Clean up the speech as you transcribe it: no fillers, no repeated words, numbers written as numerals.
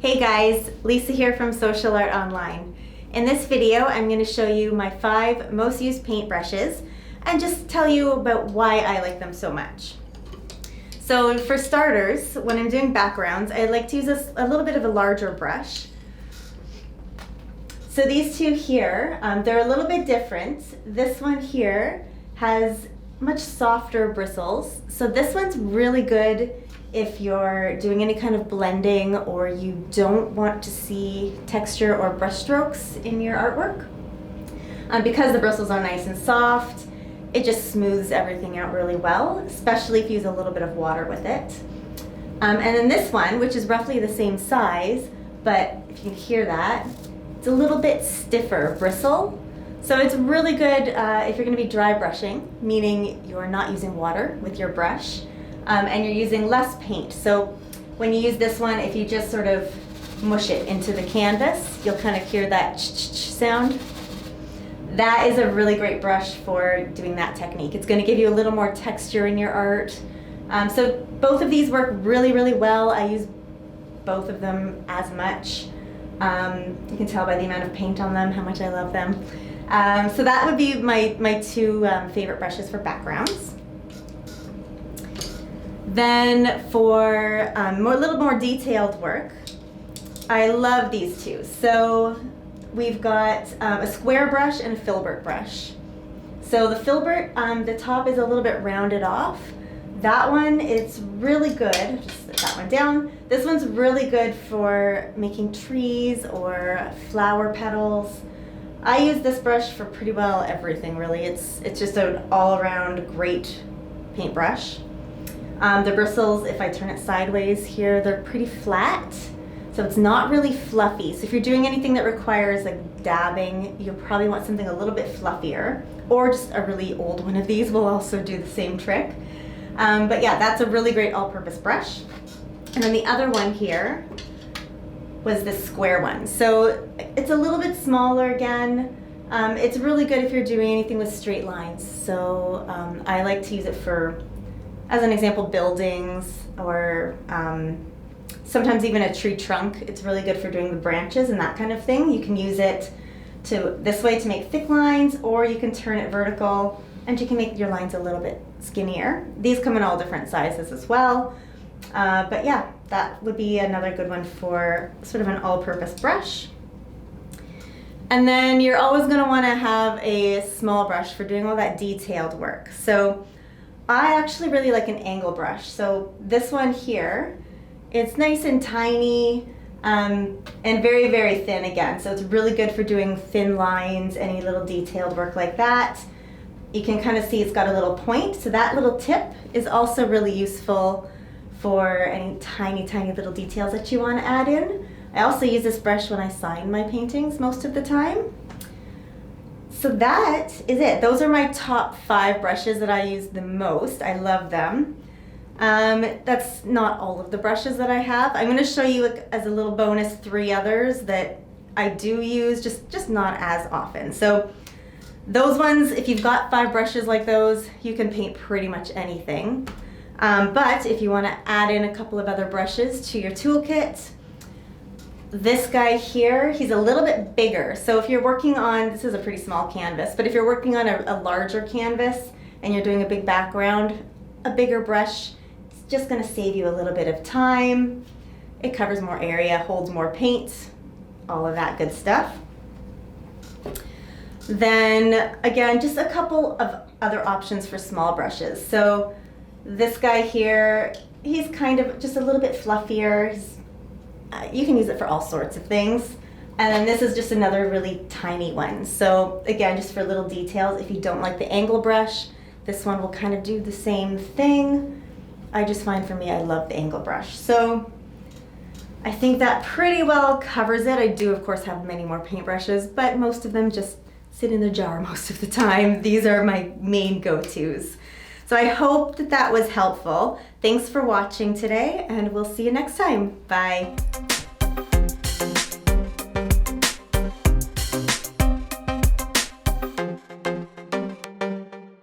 Hey guys, Lisa here from Social Art Online. In this video, I'm going to show you my 5 most used paintbrushes and just tell you about why I like them so much. So for starters, when I'm doing backgrounds, I like to use a little bit of a larger brush. So these two here, they're a little bit different. This one here has much softer bristles. So this one's really good if you're doing any kind of blending or you don't want to see texture or brush strokes in your artwork. Because the bristles are nice and soft, it just smooths everything out really well, especially if you use a little bit of water with it. And then this one, which is roughly the same size, but if you can hear that, it's a little bit stiffer bristle. So it's really good if you're going to be dry brushing, meaning you're not using water with your brush. And you're using less paint. So when you use this one, if you just sort of mush it into the canvas, you'll kind of hear that sound. That is a really great brush for doing that technique. It's going to give you a little more texture in your art. So both of these work really, really well. I use both of them as much. You can tell by the amount of paint on them how much I love them. So that would be my 2 favorite brushes for backgrounds. Then for a little more detailed work, I love these 2. So we've got a square brush and a filbert brush. So the filbert, the top is a little bit rounded off. That one, it's really good. Just set that one down. This one's really good for making trees or flower petals. I use this brush for pretty well everything, really. It's just an all-around great paintbrush. The bristles, if I turn it sideways here, they're pretty flat, so it's not really fluffy. So if you're doing anything that requires like dabbing, you'll probably want something a little bit fluffier, or just a really old one of these will also do the same trick. But yeah, that's a really great all-purpose brush. And then the other one here was this square one. So it's a little bit smaller again. It's really good if you're doing anything with straight lines. So I like to use it for, as an example, buildings or sometimes even a tree trunk. It's really good for doing the branches and that kind of thing. You can use it this way to make thick lines, or you can turn it vertical and you can make your lines a little bit skinnier. These come in all different sizes as well. But yeah, that would be another good one for sort of an all-purpose brush. And then you're always going to want to have a small brush for doing all that detailed work. So I actually really like an angle brush. So this one here, it's nice and tiny and very, very thin again. So it's really good for doing thin lines, any little detailed work like that. You can kind of see it's got a little point. So that little tip is also really useful for any tiny, tiny little details that you want to add in. I also use this brush when I sign my paintings most of the time. So that is it. Those are my top 5 brushes that I use the most. I love them. That's not all of the brushes that I have. I'm going to show you as a little bonus 3 others that I do use, just not as often. So those ones, if you've got 5 brushes like those, you can paint pretty much anything. But if you want to add in a couple of other brushes to your toolkit, this guy here, he's a little bit bigger. So if you're working on, this is a pretty small canvas, but if you're working on a larger canvas and you're doing a big background, a bigger brush, it's just going to save you a little bit of time. It covers more area, holds more paint, all of that good stuff. Then again, just a couple of other options for small brushes. So this guy here, he's kind of just a little bit fluffier. You can use it for all sorts of things. And then this is just another really tiny one. So again, just for little details, if you don't like the angle brush, this one will kind of do the same thing. I just find for me, I love the angle brush. So I think that pretty well covers it. I do, of course, have many more paintbrushes, but most of them just sit in the jar most of the time. These are my main go-tos. So I hope that was helpful. Thanks for watching today, and we'll see you next time. Bye.